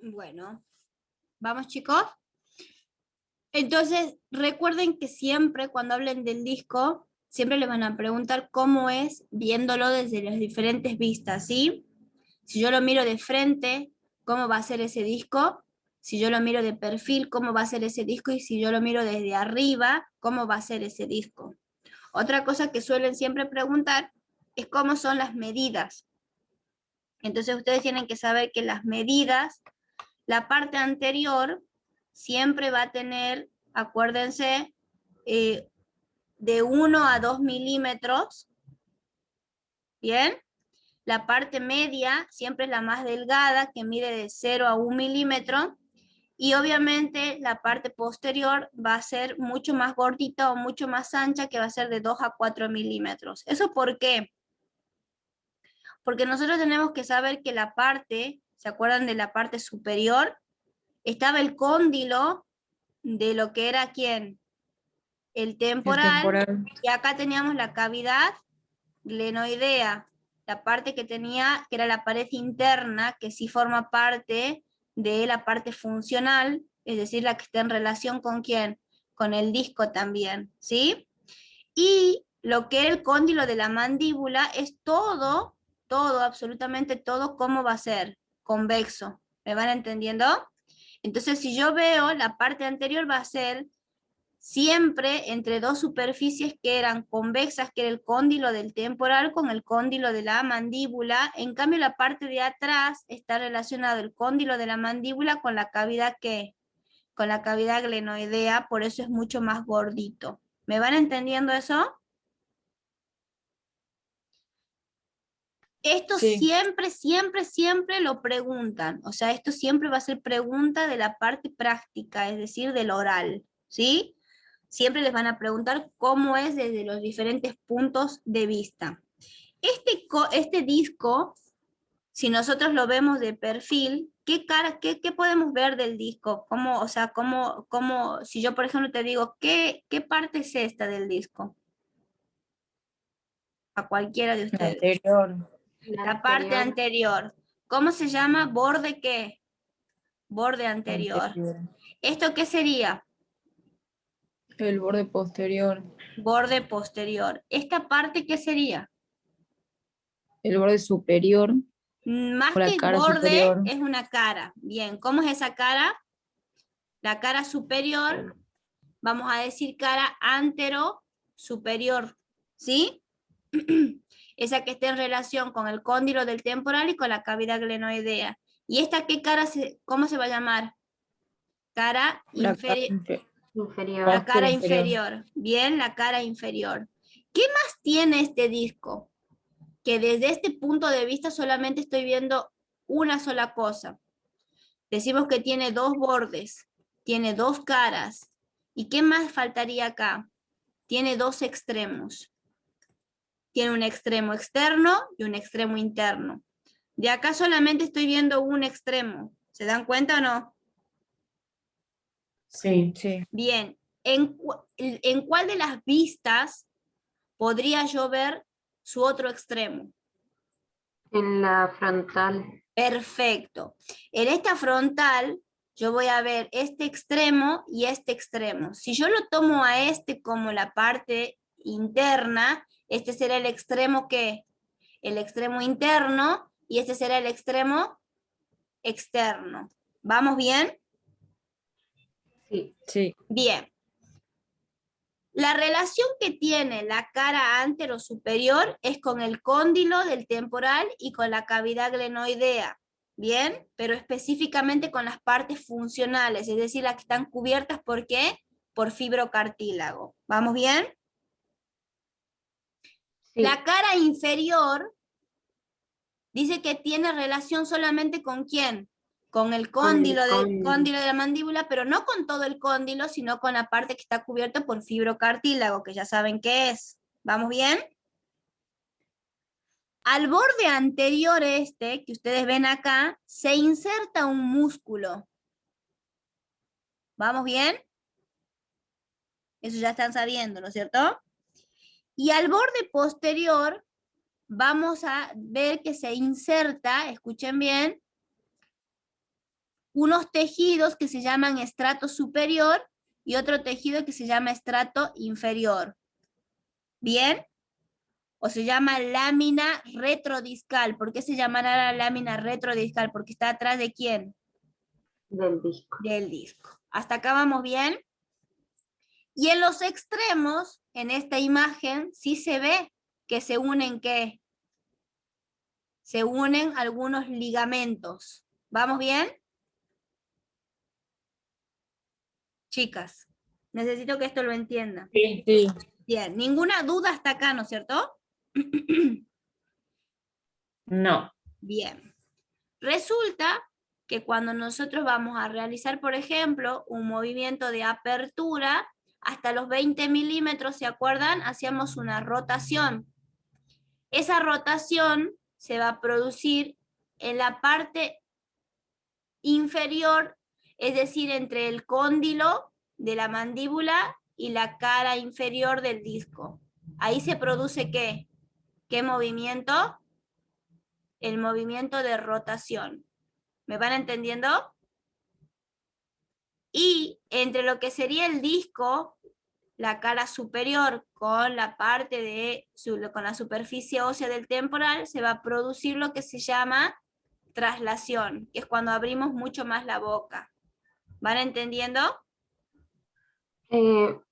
Bueno, vamos chicos. Entonces, recuerden que siempre cuando hablen del disco, siempre les van a preguntar cómo es viéndolo desde las diferentes vistas, ¿sí? Si yo lo miro de frente, ¿cómo va a ser ese disco? Si yo lo miro de perfil, ¿cómo va a ser ese disco? Y si yo lo miro desde arriba, ¿cómo va a ser ese disco? Otra cosa que suelen siempre preguntar es cómo son las medidas. Entonces ustedes tienen que saber que las medidas, la parte anterior siempre va a tener, acuérdense, de 1 a 2 milímetros, ¿bien? La parte media siempre es la más delgada, que mide de 0 a 1 milímetro, y obviamente la parte posterior va a ser mucho más gordita o mucho más ancha, que va a ser de 2 a 4 milímetros. ¿Eso por qué? Porque nosotros tenemos que saber que la parte, ¿se acuerdan de la parte superior? Estaba el cóndilo de lo que era ¿quién? El El temporal, temporal. y acá teníamos la cavidad glenoidea, la parte que tenía, que era la pared interna, que sí forma parte de la parte funcional, es decir, la que está en relación con quién, con el disco también, ¿sí? Y lo que era el cóndilo de la mandíbula es todo, todo, absolutamente todo, ¿cómo va a ser? Convexo. ¿Me van entendiendo? Entonces, si yo veo, la parte anterior va a ser siempre entre dos superficies que eran convexas, que era el cóndilo del temporal con el cóndilo de la mandíbula. En cambio, la parte de atrás está relacionado el cóndilo de la mandíbula con la cavidad que, con la cavidad glenoidea, por eso es mucho más gordito. ¿Me van entendiendo eso? Esto Sí, siempre, siempre, siempre lo preguntan. O sea, esto siempre va a ser pregunta de la parte práctica, es decir, del oral, ¿sí? Siempre les van a preguntar cómo es desde los diferentes puntos de vista. Este disco, si nosotros lo vemos de perfil, ¿qué cara, qué podemos ver del disco? ¿Cómo, o sea, si yo, por ejemplo, te digo, ¿qué parte es esta del disco? A cualquiera de la ustedes. anterior. La La parte anterior, anterior. ¿Cómo se llama? ¿Borde qué? Borde anterior. Anterior. ¿Esto qué sería? El borde posterior. Borde posterior. ¿Esta parte qué sería? El borde superior Más o la que cara borde, superior. es una cara. Bien, ¿cómo es esa cara? La cara superior, vamos a decir cara antero superior, ¿sí? Esa que está en relación con el cóndilo del temporal y con la cavidad glenoidea. ¿Y esta qué cara, cómo se va a llamar? Cara La cara, inferior. La inferior. parte cara inferior. inferior. Bien, la cara inferior. ¿Qué más tiene este disco? Que desde este punto de vista solamente estoy viendo una sola cosa. Decimos que tiene dos bordes, tiene dos caras. ¿Y qué más faltaría acá? Tiene dos extremos. Tiene un extremo externo y un extremo interno. De acá solamente estoy viendo un extremo. ¿Se dan cuenta o no? Sí, Sí. Bien. ¿En cuál de las vistas podría yo ver su otro extremo? en la frontal. Perfecto. En esta frontal, yo voy a ver este extremo y este extremo. Si yo lo tomo a este como la parte interna, este será el extremo que, el extremo interno, y este será el extremo externo. ¿Vamos bien? Sí, Sí. Bien. La relación que tiene la cara antero superior es con el cóndilo del temporal y con la cavidad glenoidea, ¿bien? Pero específicamente con las partes funcionales, es decir, las que están cubiertas, ¿por qué? Por fibrocartílago. ¿Vamos bien? La sí, cara inferior dice que tiene relación solamente con ¿quién? Con el con el cóndilo cóndilo. de la mandíbula, pero no con todo el cóndilo, sino con la parte que está cubierta por fibrocartílago, que ya saben qué es. ¿Vamos bien? Al borde anterior este, que ustedes ven acá, se inserta un músculo. ¿Vamos bien? Eso ya están sabiendo, ¿no es cierto? Y al borde posterior vamos a ver que se inserta, escuchen bien, unos tejidos que se llaman estrato superior y otro tejido que se llama estrato inferior. ¿Bien? O se llama lámina retrodiscal. ¿Por qué se llamará la lámina retrodiscal? Porque está atrás de ¿quién? Del disco. Del disco. ¿Hasta acá vamos bien? Y en los extremos, en esta imagen, sí se ve que se unen ¿qué? Se unen algunos ligamentos. ¿Vamos bien? Chicas, necesito que esto lo entiendan. Sí. Sí. Bien, ninguna duda hasta acá, ¿no es cierto? No. Bien. Resulta que cuando nosotros vamos a realizar, por ejemplo, un movimiento de apertura, hasta los 20 milímetros, ¿se acuerdan? Hacíamos una rotación. Esa rotación se va a producir en la parte inferior, es decir, entre el cóndilo de la mandíbula y la cara inferior del disco. Ahí se produce ¿qué? ¿Qué movimiento? El movimiento de rotación. ¿Me van entendiendo? Y entre lo que sería el disco, la cara superior con la parte de con la superficie ósea del temporal, se va a producir lo que se llama traslación, que es cuando abrimos mucho más la boca. ¿Van entendiendo?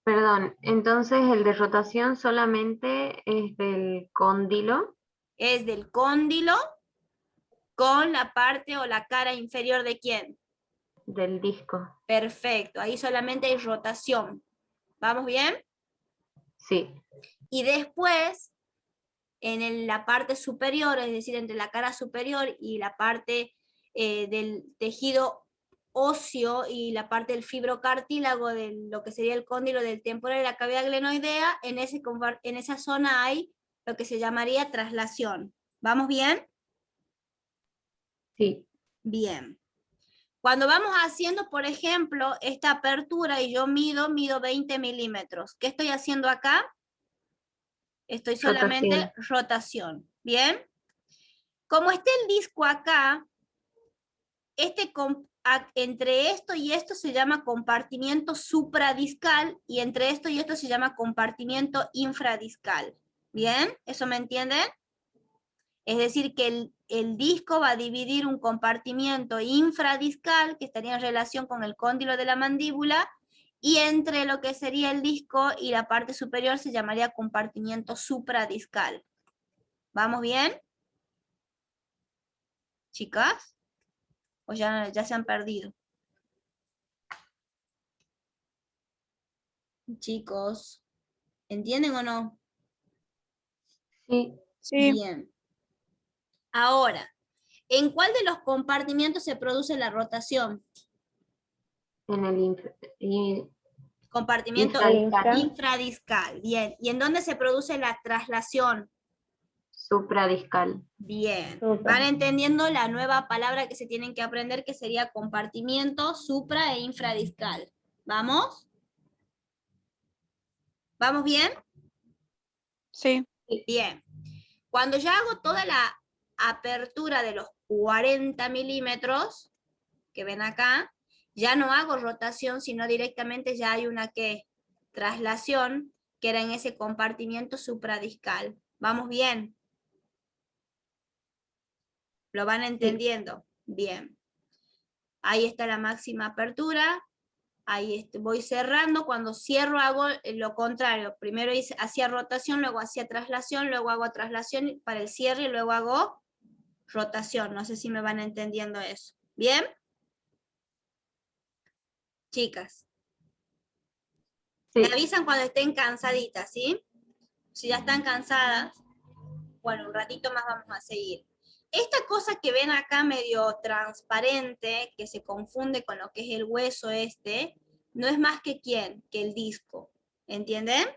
Perdón, entonces el de rotación solamente es del cóndilo. Es del cóndilo con la parte o la cara inferior de ¿quién? Del disco. Perfecto, ahí solamente hay rotación. ¿Vamos bien? Sí. Y después, en la parte superior, es decir, entre la cara superior y la parte del tejido óseo y la parte del fibrocartílago de lo que sería el cóndilo del temporal y la cavidad glenoidea, en esa zona hay lo que se llamaría traslación. ¿Vamos bien? Sí. Bien. Cuando vamos haciendo, por ejemplo, esta apertura y yo mido 20 milímetros. ¿Qué estoy haciendo acá? Estoy solamente rotación. ¿Bien? Como está el disco acá, entre esto y esto se llama compartimiento supradiscal y entre esto y esto se llama compartimiento infradiscal. ¿Bien? ¿Eso me entienden? Es decir, que el disco va a dividir un compartimiento infradiscal que estaría en relación con el cóndilo de la mandíbula y entre lo que sería el disco y la parte superior se llamaría compartimiento supradiscal. ¿Vamos bien? ¿Chicas? ¿O ya se han perdido? Chicos, ¿entienden o no? Sí. Sí. Bien. Ahora, ¿en cuál de los compartimientos se produce la rotación? En el Compartimiento infradiscal. infradiscal. Bien. ¿Y en dónde se produce la traslación? Supradiscal. Bien. Súper. Van entendiendo la nueva palabra que se tienen que aprender, que sería compartimiento supra e infradiscal. ¿Vamos? ¿Vamos bien? Sí. Bien. Cuando ya hago toda la apertura de los 40 milímetros, que ven acá, ya no hago rotación, sino directamente ya hay una ¿qué? Traslación, que era en ese compartimiento supradiscal. ¿Vamos bien? ¿Lo van entendiendo? Bien. Ahí está la máxima apertura. Ahí voy cerrando. Cuando cierro hago lo contrario. Primero hacía rotación, luego hacía traslación, luego hago traslación para el cierre y luego hago rotación. No sé si me van entendiendo eso. ¿Bien? Chicas. Sí. Me avisan cuando estén cansaditas, ¿sí? Si ya están cansadas, bueno, un ratito más vamos a seguir. Esta cosa que ven acá medio transparente, que se confunde con lo que es el hueso no es más que ¿quién? Que el disco. ¿Entienden?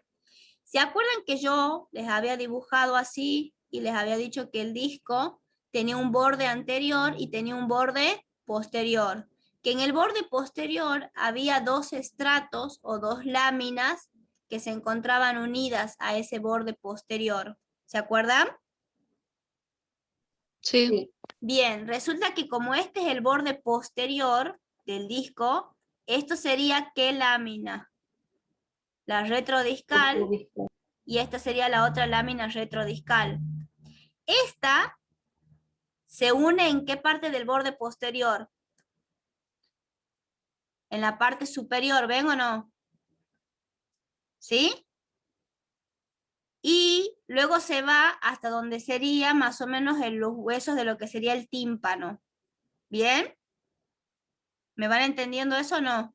¿Se acuerdan que yo les había dibujado así y les había dicho que el disco tenía un borde anterior y tenía un borde posterior? Que en el borde posterior había dos estratos o dos láminas que se encontraban unidas a ese borde posterior. ¿Se acuerdan? Sí. Sí. Bien, resulta que como este es el borde posterior del disco, esto sería ¿qué lámina? La retrodiscal, y esta sería la otra lámina retrodiscal. Esta se une ¿en qué parte del borde posterior? En la parte superior, ¿ven o no? ¿Sí? Y luego se va hasta donde sería más o menos en los huesos de lo que sería el tímpano. ¿Bien? ¿Me van entendiendo eso o no?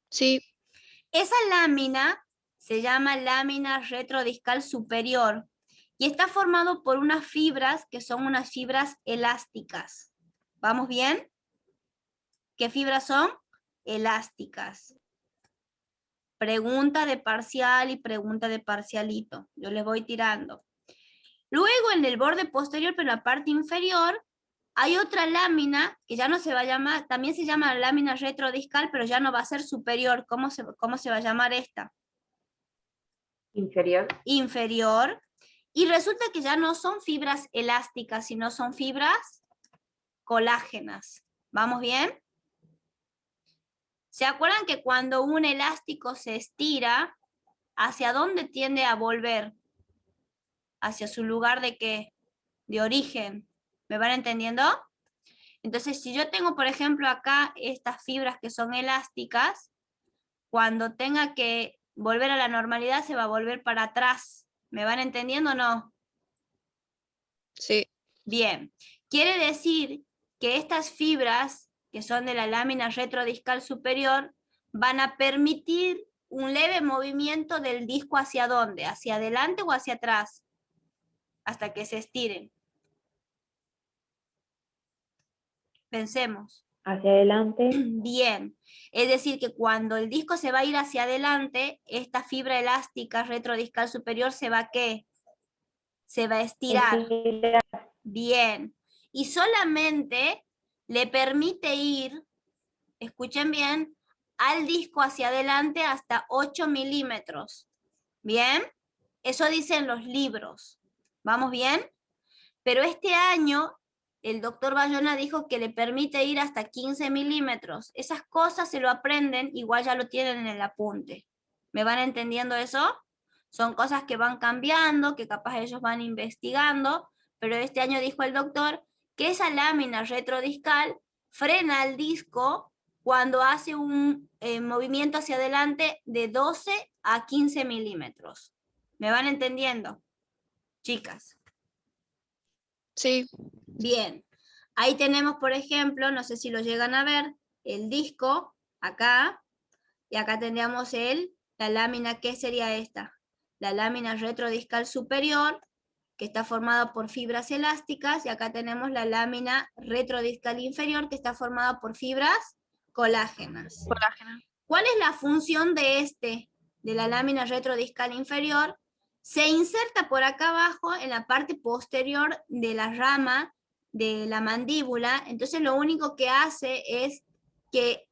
Sí. Esa lámina se llama lámina retrodiscal superior y está formado por unas fibras que son unas fibras elásticas. ¿Vamos bien? ¿Qué fibras son? Elásticas. Pregunta de parcial y pregunta de parcialito. Yo les voy tirando. Luego en el borde posterior, pero en la parte inferior, hay otra lámina que ya no se va a llamar, también se llama lámina retrodiscal, pero ya no va a ser superior. ¿Cómo se va a llamar esta? Inferior. Inferior. Y resulta que ya no son fibras elásticas, sino son fibras colágenas. ¿Vamos bien? ¿Se acuerdan que cuando un elástico se estira, hacia dónde tiende a volver? Hacia su lugar de qué? De origen. ¿Me van entendiendo? Entonces, si yo tengo, por ejemplo, acá estas fibras que son elásticas, cuando tenga que volver a la normalidad, se va a volver para atrás. ¿Me van entendiendo o no? Sí. Bien. Quiere decir que estas fibras, que son de la lámina retrodiscal superior, van a permitir un leve movimiento del disco hacia dónde, hacia adelante o hacia atrás, hasta que se estiren. Pensemos. Hacia adelante. Bien, es decir que cuando el disco se va a ir hacia adelante, esta fibra elástica retrodiscal superior se va a ¿qué? Se va a estirar. Bien, y solamente le permite ir, escuchen bien, al disco hacia adelante hasta 8 milímetros. Bien, eso dicen los libros. ¿Vamos bien? Pero este año el doctor Bayona dijo que le permite ir hasta 15 milímetros. Esas cosas se lo aprenden, igual ya lo tienen en el apunte. ¿Me van entendiendo eso? Son cosas que van cambiando, que capaz ellos van investigando, pero este año dijo el doctor que esa lámina retrodiscal frena el disco cuando hace un movimiento hacia adelante de 12 a 15 milímetros. ¿Me van entendiendo, chicas? Sí. Bien, ahí tenemos, por ejemplo, no sé si lo llegan a ver, el disco, acá, y acá tendríamos la lámina, ¿qué sería esta? La lámina retrodiscal superior, que está formada por fibras elásticas, y acá tenemos la lámina retrodiscal inferior, que está formada por fibras colágenas. Colágeno. ¿Cuál es la función de la lámina retrodiscal inferior? Se inserta por acá abajo en la parte posterior de la rama de la mandíbula, entonces lo único que hace es que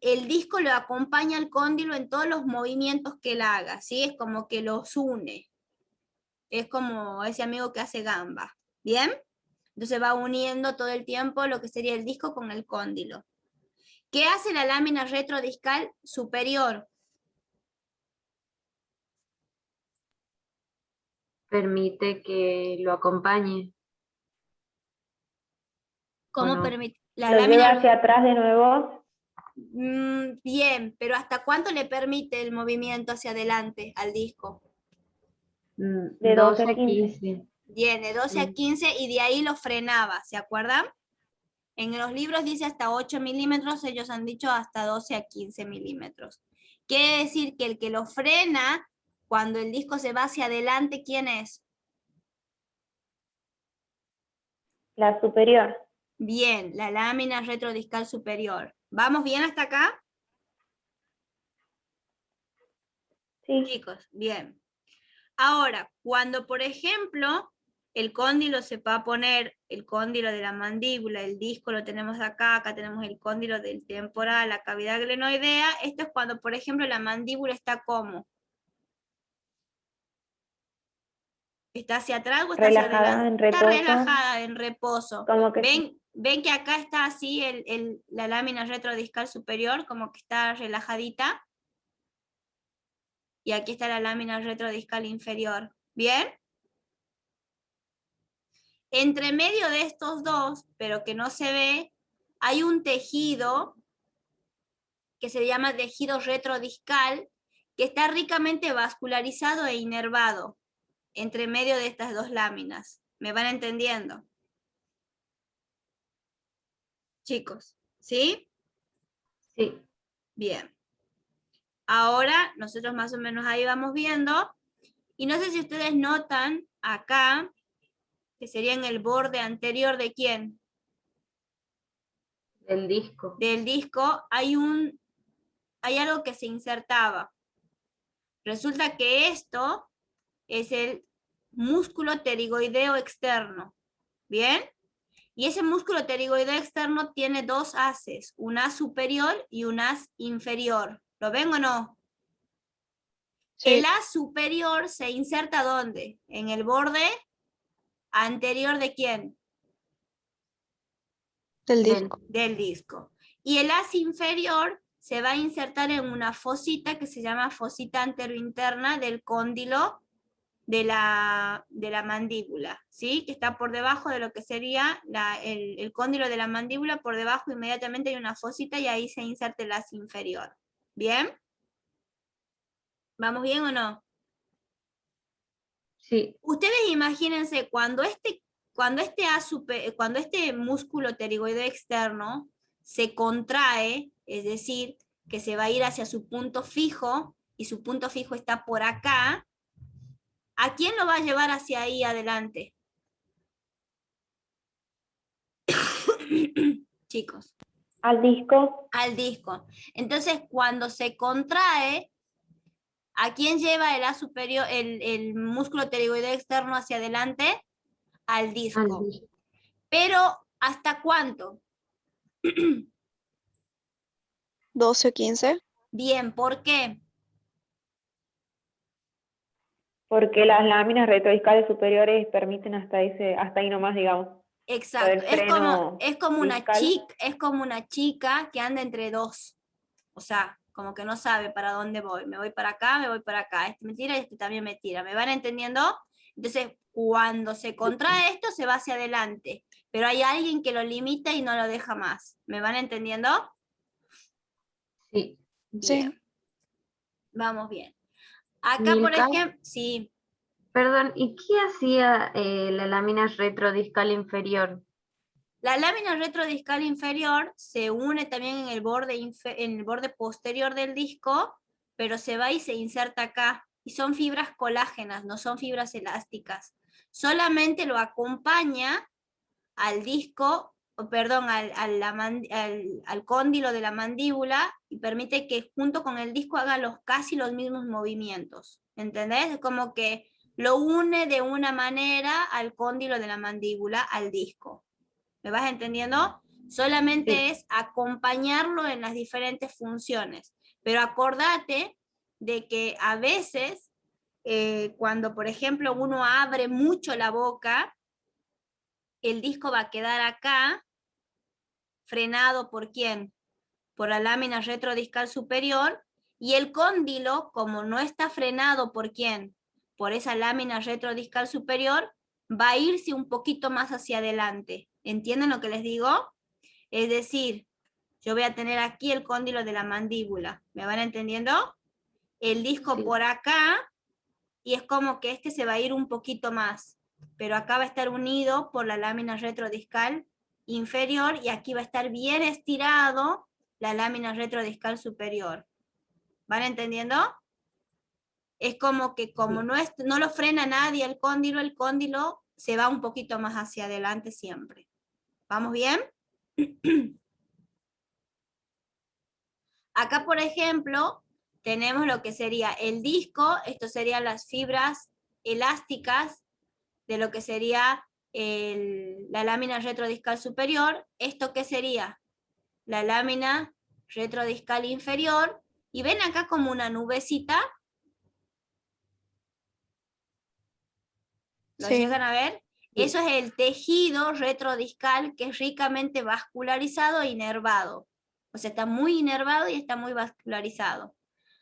el disco lo acompaña al cóndilo en todos los movimientos que él haga, ¿sí? Es como que los une. Es como ese amigo que hace gamba, ¿bien? Entonces va uniendo todo el tiempo lo que sería el disco con el cóndilo. ¿Qué hace la lámina retrodiscal superior? Permite que lo acompañe. ¿Cómo no? permite? La Lo lleva lámina... hacia atrás de nuevo. Bien, pero ¿hasta cuánto le permite el movimiento hacia adelante al disco? De 12 a 15. Bien, de 12 a 15 y de ahí lo frenaba, ¿se acuerdan? En los libros dice hasta 8 milímetros, ellos han dicho hasta 12 a 15 milímetros. Quiere decir que el que lo frena cuando el disco se va hacia adelante, ¿quién es? La superior. Bien, la lámina retrodiscal superior. ¿Vamos bien hasta acá? Sí. Chicos, bien. Ahora, cuando por ejemplo el cóndilo se va a poner, el cóndilo de la mandíbula, el disco lo tenemos acá, acá tenemos el cóndilo del temporal, la cavidad glenoidea, esto es cuando por ejemplo la mandíbula está como ¿Está hacia atrás o está hacia Relajada, adelante? en Está reposo. relajada, en reposo. Como que sí. ¿Ven que acá está así la lámina retrodiscal superior, como que está relajadita? Y aquí está la lámina retrodiscal inferior. ¿Bien? Entre medio de estos dos, pero que no se ve, hay un tejido que se llama tejido retrodiscal, que está ricamente vascularizado e inervado entre medio de estas dos láminas. ¿Me van entendiendo? Chicos, ¿sí? Sí. Bien. Ahora nosotros más o menos ahí vamos viendo. Y no sé si ustedes notan acá, que sería en el borde anterior de quién, Del disco. del disco, hay algo que se insertaba. Resulta que esto es el músculo pterigoideo externo. ¿Bien? Y ese músculo pterigoideo externo tiene dos haces, un haz superior y un haz inferior. ¿Lo ven o no? Sí, El haz superior se inserta ¿dónde? En el borde anterior de quién? del Del- disco. Del disco. Y el haz inferior se va a insertar en una fosita que se llama fosita anterointerna del cóndilo de la mandíbula, ¿sí? Que está por debajo de lo que sería el cóndilo de la mandíbula, por debajo inmediatamente hay una fosita y ahí se inserta el haz inferior. ¿Bien? ¿Vamos bien o no? Sí. Ustedes imagínense cuando este músculo pterigoideo externo se contrae, es decir, que se va a ir hacia su punto fijo, y su punto fijo está por acá, ¿a quién lo va a llevar hacia ahí adelante? Chicos, Al disco. al disco. Entonces, cuando se contrae, ¿a quién lleva el haz superior, el músculo pterigoideo externo hacia adelante? Al Al disco. disco. Pero, ¿hasta cuánto? 12 o 15. Bien, ¿por qué? Porque las láminas retrodiscales superiores permiten hasta ahí nomás, digamos. Exacto. El freno Es como discal. una chica que anda entre dos. O sea, como que no sabe para dónde voy. Me voy para acá, me voy para acá. Este me tira y este también me tira. ¿Me van entendiendo? Entonces, cuando se contrae esto, se va hacia adelante. Pero hay alguien que lo limita y no lo deja más. ¿Me van entendiendo? Sí. Sí. Bien. Vamos bien. Acá, por Milka, ejemplo, sí. perdón, ¿y qué hacía la lámina retrodiscal inferior? La lámina retrodiscal inferior se une también en el borde posterior del disco, pero se va y se inserta acá. Y son fibras colágenas, no son fibras elásticas. Solamente lo acompaña al disco, perdón, al cóndilo de la mandíbula y permite que junto con el disco haga casi los mismos movimientos. ¿Entendés? Es como que lo une de una manera al cóndilo de la mandíbula, al disco. ¿Me vas entendiendo? Solamente Sí. es acompañarlo en las diferentes funciones. Pero acordate de que a veces, cuando por ejemplo uno abre mucho la boca, el disco va a quedar acá, frenado ¿por quién? Por la lámina retrodiscal superior, y el cóndilo, como no está frenado ¿por quién? Por esa lámina retrodiscal superior, va a irse un poquito más hacia adelante. ¿Entienden lo que les digo? Es decir, yo voy a tener aquí el cóndilo de la mandíbula. ¿Me van entendiendo? El disco Sí. por acá, y es como que este se va a ir un poquito más, pero acá va a estar unido por la lámina retrodiscal inferior y aquí va a estar bien estirado la lámina retrodiscal superior. ¿Van entendiendo? Es como que como Sí. no lo frena nadie el cóndilo se va un poquito más hacia adelante siempre. ¿Vamos bien? Acá, por ejemplo, tenemos lo que sería el disco, esto serían las fibras elásticas de lo que sería la lámina retrodiscal superior. ¿Esto qué sería? La lámina retrodiscal inferior. Y ven acá como una nubecita. ¿Lo Sí. llegan a ver? Sí. Eso es el tejido retrodiscal que es ricamente vascularizado e inervado. O sea, está muy inervado y está muy vascularizado.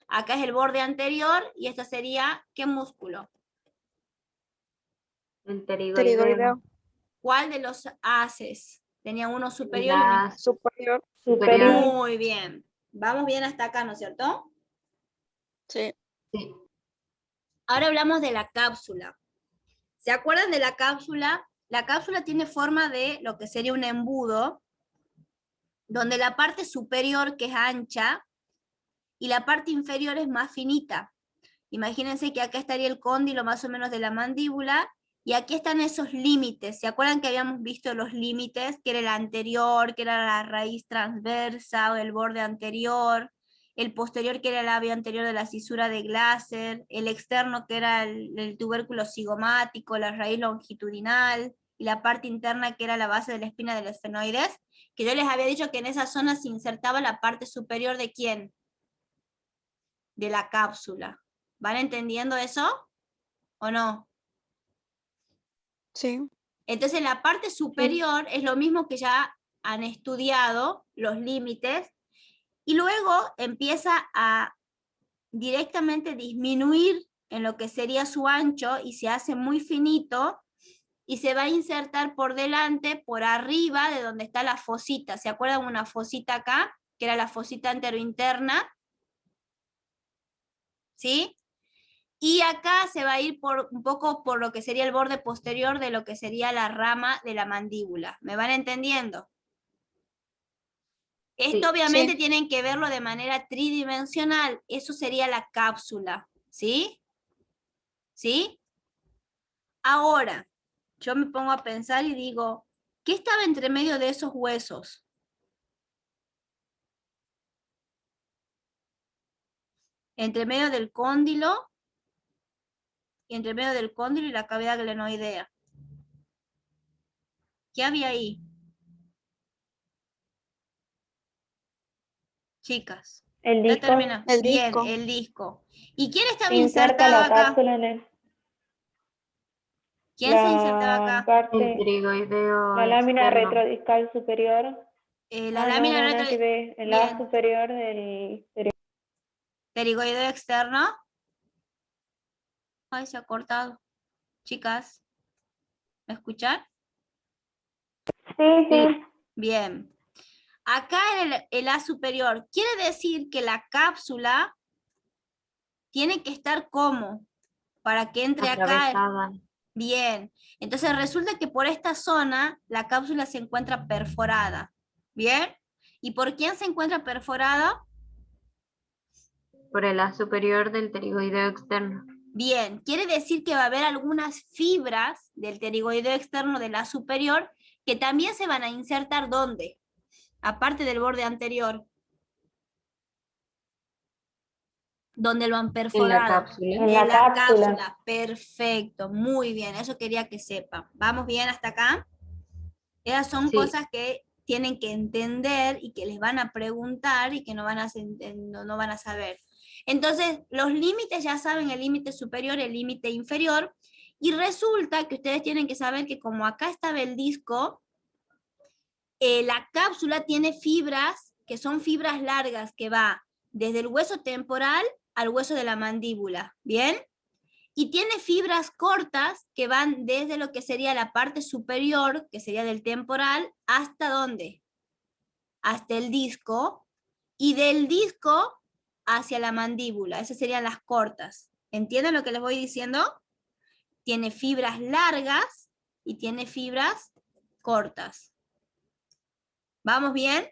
Acá es el borde anterior y esta sería, ¿qué músculo? El pterigoideo. Pterigoideo. ¿Cuál de los haces? Tenía uno superior y uno La Superior. superior. Muy bien. Vamos bien hasta acá, ¿no es cierto? Sí. Sí. Ahora hablamos de la cápsula. ¿Se acuerdan de la cápsula? La cápsula tiene forma de lo que sería un embudo, donde la parte superior, que es ancha, y la parte inferior es más finita. Imagínense que acá estaría el cóndilo más o menos de la mandíbula, y aquí están esos límites. ¿Se acuerdan que habíamos visto los límites? Que era el anterior, que era la raíz transversa o el borde anterior, el posterior, que era el labio anterior de la cisura de Glaser, el externo, que era el tubérculo cigomático, la raíz longitudinal, y la parte interna, que era la base de la espina de los esfenoides, que yo les había dicho que en esa zona se insertaba la parte superior de ¿quién? De la cápsula. ¿Van entendiendo eso? ¿O no? Sí. Entonces la parte superior es lo mismo que ya han estudiado, los límites, y luego empieza a directamente disminuir en lo que sería su ancho y se hace muy finito y se va a insertar por delante, por arriba de donde está la fosita. ¿Se acuerdan una fosita acá? Que era la fosita anterointerna. ¿Sí? Y acá se va a ir por un poco por lo que sería el borde posterior de lo que sería la rama de la mandíbula. ¿Me van entendiendo? Esto Sí. obviamente Sí. tienen que verlo de manera tridimensional. Eso sería la cápsula. ¿Sí? ¿Sí? Ahora, yo me pongo a pensar y digo, ¿qué estaba entre medio de esos huesos? Entre medio del cóndilo y entre medio del cóndilo y la cavidad glenoidea. ¿Qué había ahí? Chicas. El Ya disco termina. El Bien, disco. el disco. ¿Y quién estaba inserta insertado la acá? cápsula en ¿Quién se insertaba la acá? El parte, pterigoideo la lámina externo. retrodiscal superior. La No, lámina nada que ver. El lado Bien. superior del Pterigoideo externo. Ay, se ha cortado. Chicas, ¿me escuchan? Sí, Sí. sí. Bien. Acá en el A superior, quiere decir que la cápsula tiene que estar como para que entre acá. Atravesada. Bien. Entonces resulta que por esta zona la cápsula se encuentra perforada. ¿Bien? ¿Y por quién se encuentra perforada? Por el A superior del pterigoideo externo. Bien, quiere decir que va a haber algunas fibras del pterigoideo externo de la superior que también se van a insertar ¿dónde? Aparte del borde anterior. Donde lo han En la perforado. cápsula. En En la la cápsula. cápsula. Perfecto, muy bien. Eso quería que sepan. ¿Vamos bien hasta acá? Esas son Sí. cosas que tienen que entender y que les van a preguntar y que no van a, no van a saber. Entonces, los límites ya saben, el límite superior, el límite inferior, y resulta que ustedes tienen que saber que como acá estaba el disco, la cápsula tiene fibras que son fibras largas que va desde el hueso temporal al hueso de la mandíbula, ¿bien? Y tiene fibras cortas que van desde lo que sería la parte superior, que sería del temporal, ¿hasta dónde? Hasta el disco, y del disco hacia la mandíbula. Esas serían las cortas. ¿Entienden lo que les voy diciendo? Tiene fibras largas y tiene fibras cortas. ¿Vamos bien?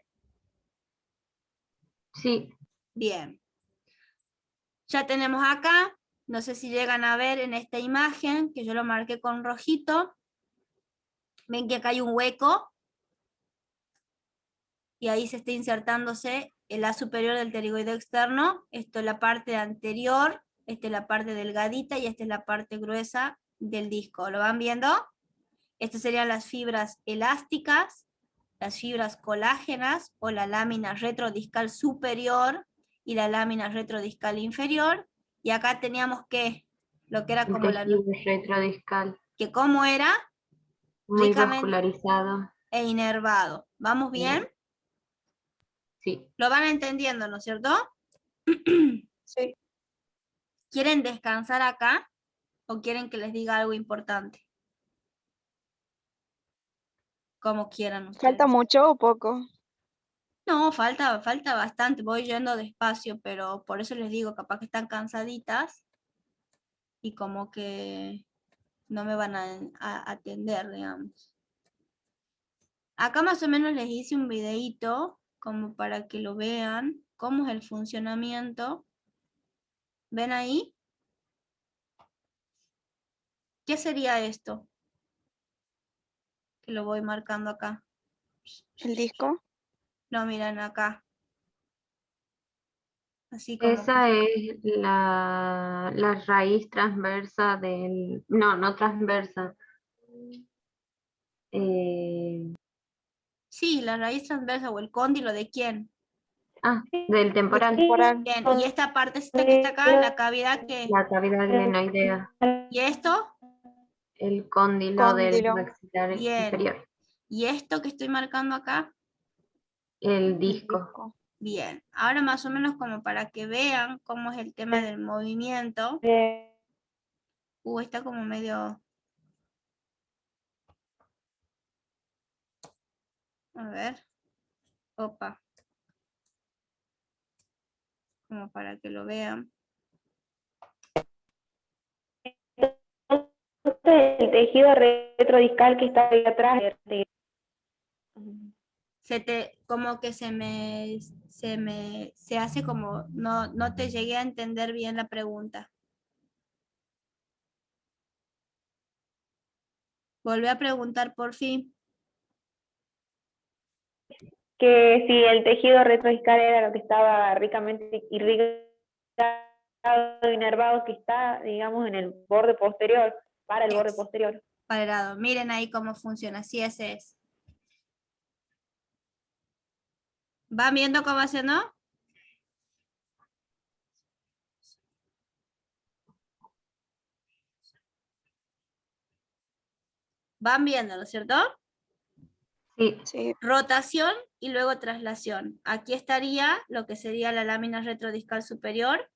Sí. Bien. Ya tenemos acá, no sé si llegan a ver en esta imagen, que yo lo marqué con rojito. Ven que acá hay un hueco. Y ahí se está insertándose el A superior del pterigoideo externo. Esto es la parte anterior, esta es la parte delgadita y esta es la parte gruesa del disco. ¿Lo van viendo? Estas serían las fibras elásticas, las fibras colágenas o la lámina retrodiscal superior y la lámina retrodiscal inferior. Y acá teníamos que, lo que era El como la... tejido retrodiscal. que cómo era Muy ricamente vascularizado. e inervado. ¿Vamos bien? Sí. ¿Lo van entendiendo, no es cierto? Sí. ¿Quieren descansar acá o quieren que les diga algo importante? Como quieran ustedes. ¿Falta mucho o poco? No, falta bastante, voy yendo despacio, pero por eso les digo, capaz que están cansaditas y como que no me van a atender, digamos. Acá más o menos les hice un videíto como para que lo vean, cómo es el funcionamiento. ¿Ven ahí? ¿Qué sería esto? Que lo voy marcando acá. ¿El disco? No, miren acá. Así como... Esa es la raíz transversa del... No, no transversa. Eh, Sí, la raíz transversa o el cóndilo de quién. del temporal. Temporal. Bien, y esta partecita que está acá, la cavidad que... La cavidad glenoidea. ¿Y esto? El cóndilo del Cóndilo. maxilar Bien. inferior. ¿Y esto que estoy marcando acá? El El disco. disco. Bien. Ahora más o menos como para que vean cómo es el tema del movimiento. Está como medio... A ver. Opa. Como para que lo vean. El tejido retrodiscal que está ahí atrás. Como que se hace como, no te llegué a entender bien la pregunta. Volví a preguntar por fin. Que si el tejido retrodiscal era lo que estaba ricamente irrigado, inervado, que está, digamos, en el borde posterior, para el borde posterior. Para el lado. Miren ahí cómo funciona. Así ese es. ¿Van viendo cómo hace, no? Van viendo, ¿no es cierto? Sí. Sí. Rotación y luego traslación. Aquí estaría lo que sería la lámina retrodiscal superior.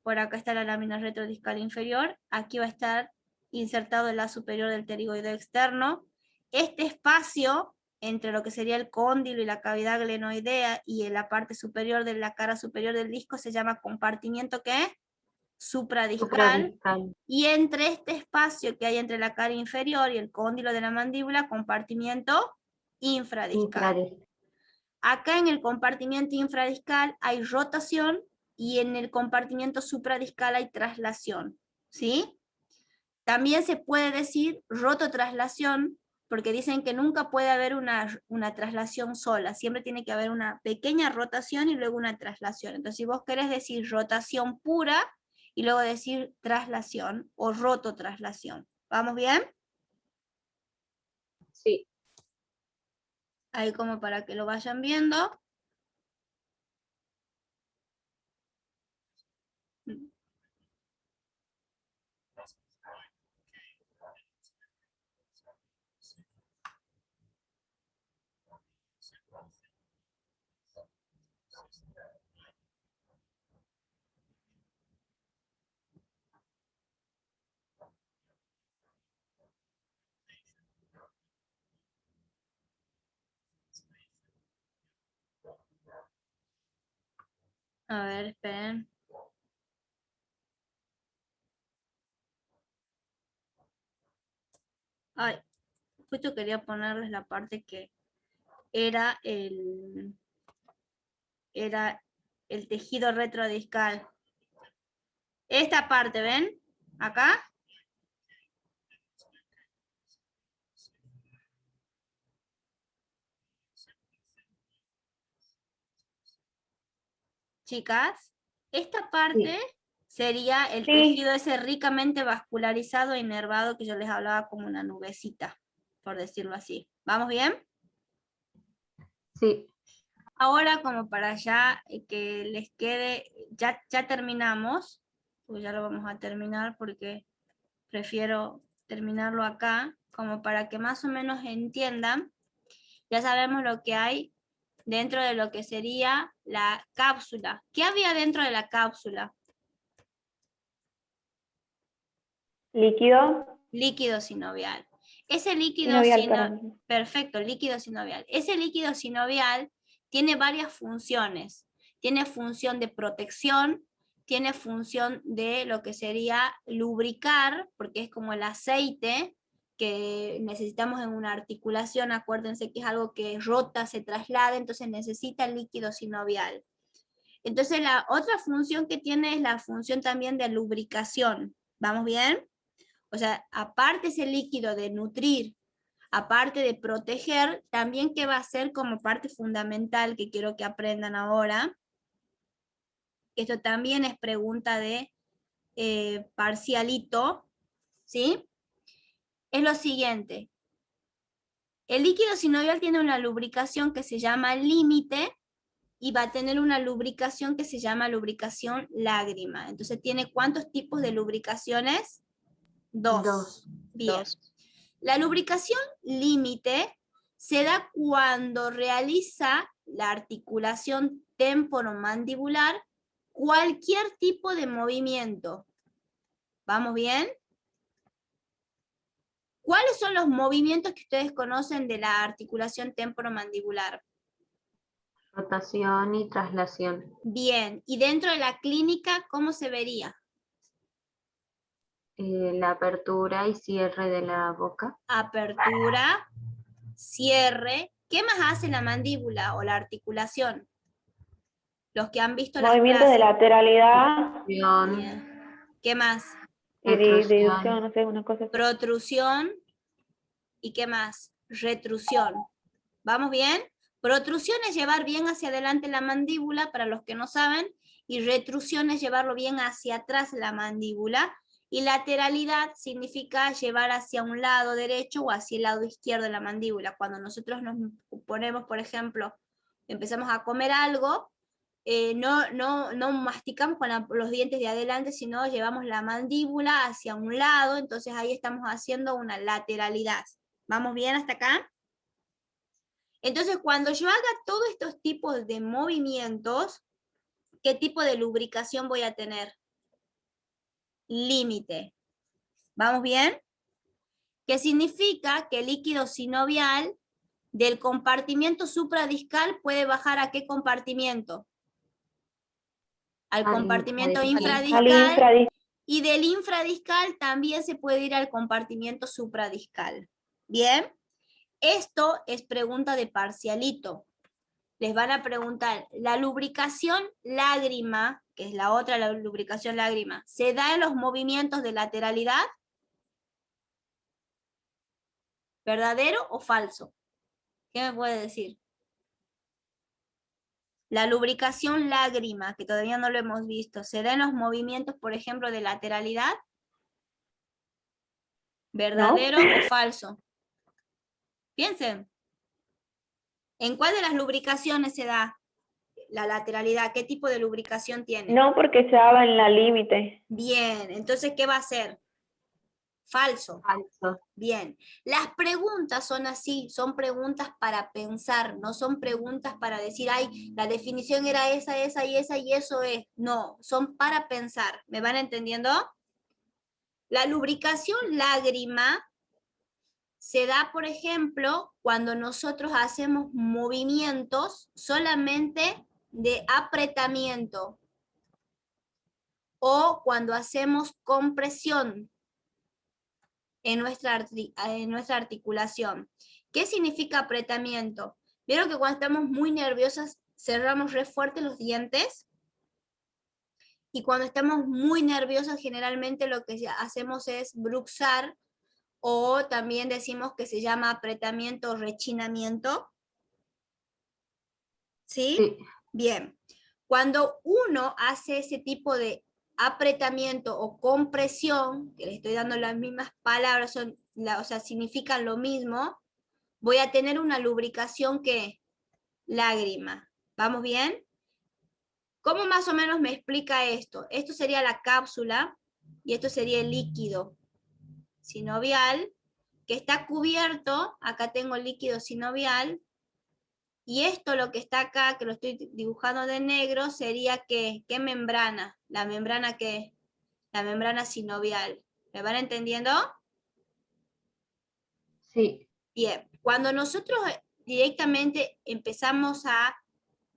Por acá está la lámina retrodiscal inferior. Aquí va a estar insertado el la superior del pterigoideo externo. Este espacio entre lo que sería el cóndilo y la cavidad glenoidea y en la parte superior de la cara superior del disco se llama compartimiento ¿qué? Supradiscal. Supradiscal. Y entre este espacio que hay entre la cara inferior y el cóndilo de la mandíbula, compartimiento infradiscal. Infradiscal. Acá en el compartimiento infradiscal hay rotación y en el compartimiento supradiscal hay traslación, ¿sí? También se puede decir rototraslación, porque dicen que nunca puede haber una traslación sola, siempre tiene que haber una pequeña rotación y luego una traslación. Entonces, si vos querés decir rotación pura y luego decir traslación o rototraslación. ¿Vamos bien? Sí. Ahí como para que lo vayan viendo. A ver, esperen. Ay, justo quería ponerles la parte que era el tejido retrodiscal. Esta parte, ¿ven? Acá. Chicas, esta parte Sí. sería el Sí. tejido ese ricamente vascularizado e inervado que yo les hablaba como una nubecita, por decirlo así. ¿Vamos bien? Sí. Ahora como para ya que les quede, ya terminamos, pues ya lo vamos a terminar porque prefiero terminarlo acá, como para que más o menos entiendan. Ya sabemos lo que hay dentro de lo que sería la cápsula. ¿Qué había dentro de la cápsula? Líquido Líquido sinovial. Ese líquido sinovial, sinovial, perdón. perfecto, líquido sinovial. Ese líquido sinovial tiene varias funciones. Tiene función de protección, tiene función de lo que sería lubricar, porque es como el aceite que necesitamos en una articulación. Acuérdense que es algo que rota, se traslada, entonces necesita el líquido sinovial. Entonces la otra función que tiene es la función también de lubricación. ¿Vamos bien? O sea, aparte ese líquido de nutrir, aparte de proteger, también que va a ser como parte fundamental que quiero que aprendan ahora. Esto también es pregunta de parcialito, ¿sí? Es lo siguiente. El líquido sinovial tiene una lubricación que se llama límite y va a tener una lubricación que se llama lubricación lágrima. Entonces, ¿tiene cuántos tipos de lubricaciones? Dos. Bien. 2. La lubricación límite se da cuando realiza la articulación temporomandibular cualquier tipo de movimiento. ¿Vamos bien? ¿Cuáles son los movimientos que ustedes conocen de la articulación temporomandibular? Rotación y traslación. Bien, y dentro de la clínica, ¿cómo se vería? La apertura y cierre de la boca. Apertura, cierre. ¿Qué más hace la mandíbula o la articulación? Los que han visto las Movimientos de clases. lateralidad Rotación, Bien. ¿Qué más? y retrusión. deducción, no sé, una cosa así. Protrusión. ¿Y qué más? Retrusión. ¿Vamos bien? Protrusión es llevar bien hacia adelante la mandíbula, para los que no saben, y retrusión es llevarlo bien hacia atrás la mandíbula, y lateralidad significa llevar hacia un lado derecho o hacia el lado izquierdo de la mandíbula. Cuando nosotros nos ponemos, por ejemplo, empezamos a comer algo, no masticamos con los dientes de adelante, sino llevamos la mandíbula hacia un lado, entonces ahí estamos haciendo una lateralidad. ¿Vamos bien hasta acá? Entonces, cuando yo haga todos estos tipos de movimientos, ¿qué tipo de lubricación voy a tener? Límite. ¿Vamos bien? ¿Qué significa que el líquido sinovial del compartimiento supradiscal puede bajar a qué compartimiento? Al compartimento Al infradiscal, infradiscal. y del infradiscal también se puede ir al compartimiento supradiscal. ¿Bien? Esto es pregunta de parcialito. Les van a preguntar, ¿la lubricación lágrima, que es la otra, la lubricación lágrima, se da en los movimientos de lateralidad? ¿Verdadero o falso? ¿Qué me puede decir? La lubricación lágrima, que todavía no lo hemos visto, ¿se da en los movimientos, por ejemplo, de lateralidad? ¿Verdadero o falso? Piensen. ¿En cuál de las lubricaciones se da la lateralidad? ¿Qué tipo de lubricación tiene? No, porque se daba en la límite. Bien, entonces, ¿qué va a ser? Falso. Falso. Bien, las preguntas son así, son preguntas para pensar, no son preguntas para decir, ay, la definición era esa y esa y eso es. No, son para pensar. ¿Me van entendiendo? La lubricación lágrima se da, por ejemplo, cuando nosotros hacemos movimientos solamente de apretamiento o cuando hacemos compresión en nuestra articulación. ¿Qué significa apretamiento? ¿Vieron que cuando estamos muy nerviosas cerramos re fuerte los dientes? Y cuando estamos muy nerviosos generalmente lo que hacemos es bruxar, o también decimos que se llama apretamiento o rechinamiento. ¿Sí? Sí. Bien. Cuando uno hace ese tipo de apretamiento o compresión, que le estoy dando las mismas palabras, o sea, significan lo mismo, voy a tener una lubricación que lágrima. ¿Vamos bien? ¿Cómo más o menos me explica esto? Esto sería la cápsula y esto sería el líquido. sinovial, que está cubierto, acá tengo el líquido sinovial, y esto lo que está acá, que lo estoy dibujando de negro, sería ¿qué membrana? La membrana ¿qué? La membrana sinovial. ¿Me van entendiendo? Sí, Bien, cuando nosotros directamente empezamos a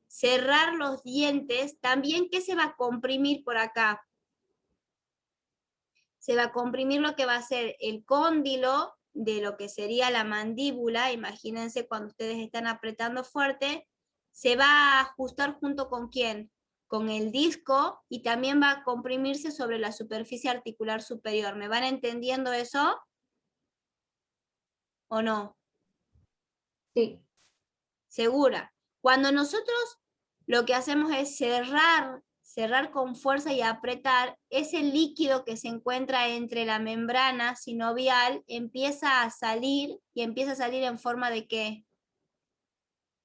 cerrar los dientes, también ¿qué se va a comprimir por acá? Se va a comprimir lo que va a ser el cóndilo de lo que sería la mandíbula. Imagínense cuando ustedes están apretando fuerte, se va a ajustar junto con ¿quién? Con el disco, y también va a comprimirse sobre la superficie articular superior. ¿Me van entendiendo eso? ¿O no? sí, Segura. Cuando nosotros lo que hacemos es cerrar con fuerza y apretar, ese líquido que se encuentra entre la membrana sinovial empieza a salir, y empieza a salir en forma de ¿qué?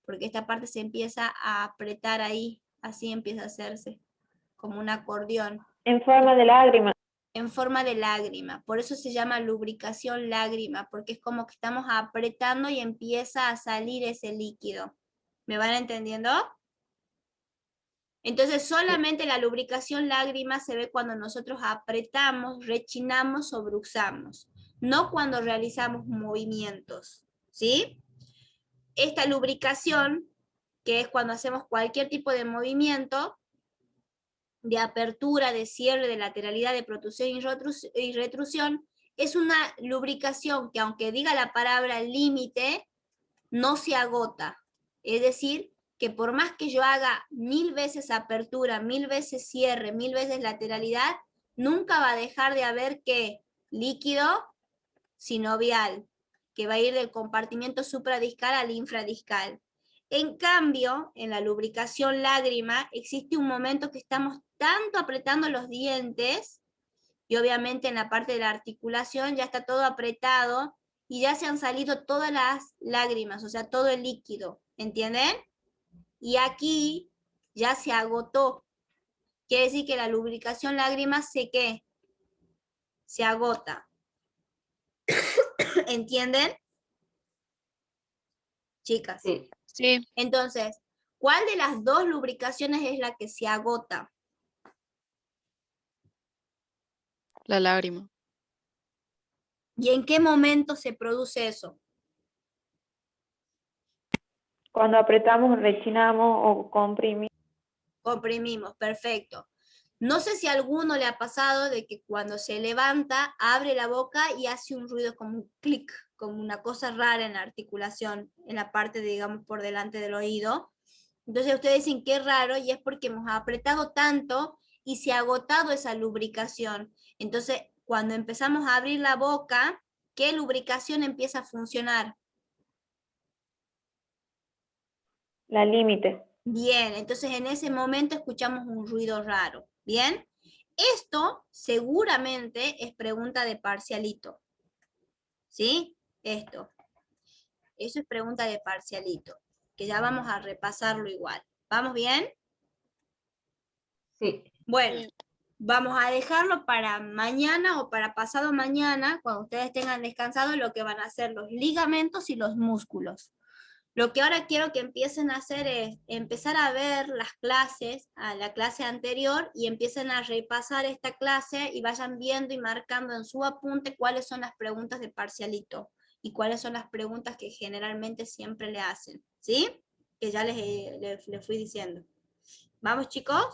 Porque esta parte se empieza a apretar ahí, así empieza a hacerse, como un acordeón, En forma de lágrima. en forma de lágrima. Por eso se llama lubricación lágrima, porque es como que estamos apretando y empieza a salir ese líquido. ¿Me van entendiendo? Entonces solamente la lubricación lágrima se ve cuando nosotros apretamos, rechinamos o bruxamos, no cuando realizamos movimientos, ¿sí? Esta lubricación, que es cuando hacemos cualquier tipo de movimiento, de apertura, de cierre, de lateralidad, de protrusión y retrusión, es una lubricación que, aunque diga la palabra límite, no se agota. Es decir, que por más que yo haga 1000 veces apertura, 1000 veces cierre, 1000 veces lateralidad, nunca va a dejar de haber ¿qué? Líquido sinovial, que va a ir del compartimiento supradiscal al infradiscal. En cambio, en la lubricación lágrima, existe un momento que estamos tanto apretando los dientes, y obviamente en la parte de la articulación ya está todo apretado, y ya se han salido todas las lágrimas, o sea, todo el líquido, ¿entienden? Y aquí ya se agotó. Quiere decir que la lubricación lágrima ¿qué? Se agota. ¿Entienden? Chicas. sí. Sí, Entonces, ¿cuál de las dos lubricaciones es la que se agota? la lágrima. ¿Y en qué momento se produce eso? Cuando apretamos, rechinamos o comprimimos. Comprimimos, perfecto. No sé si a alguno le ha pasado de que cuando se levanta, abre la boca y hace un ruido como un clic, como una cosa rara en la articulación, en la parte, digamos, por delante del oído. Entonces ustedes dicen qué raro, y es porque hemos apretado tanto y se ha agotado esa lubricación. Entonces, cuando empezamos a abrir la boca, ¿qué lubricación empieza a funcionar? La límite. Bien, entonces en ese momento escuchamos un ruido raro. Bien, esto seguramente es pregunta de parcialito. ¿Sí? Esto. Eso es pregunta de parcialito, que ya vamos a repasarlo igual. ¿Vamos bien? Sí. Bueno, vamos a dejarlo para mañana o para pasado mañana, cuando ustedes tengan descansado, lo que van a hacer los ligamentos y los músculos. Lo que ahora quiero que empiecen a hacer es empezar a ver las clases, a la clase anterior, y empiecen a repasar esta clase y vayan viendo y marcando en su apunte cuáles son las preguntas de parcialito y cuáles son las preguntas que generalmente siempre le hacen, ¿sí? Que ya les fui diciendo. ¿Vamos, chicos?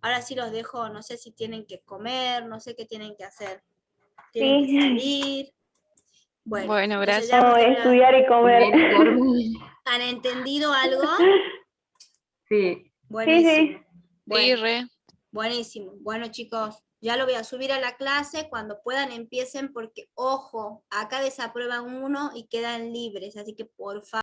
Ahora sí los dejo, no sé si tienen que comer, no sé qué tienen que hacer. Tienen que Sí. salir. Bueno, Bueno, entonces gracias. ya No, estudiar y comer. Comer y dormir. ¿han entendido algo? Sí. Buenísimo. Sí. Bueno, Sí, re. buenísimo. Bueno, chicos, ya lo voy a subir a la clase. Cuando puedan empiecen, porque, ojo, acá desaprueban uno y quedan libres, así que por favor.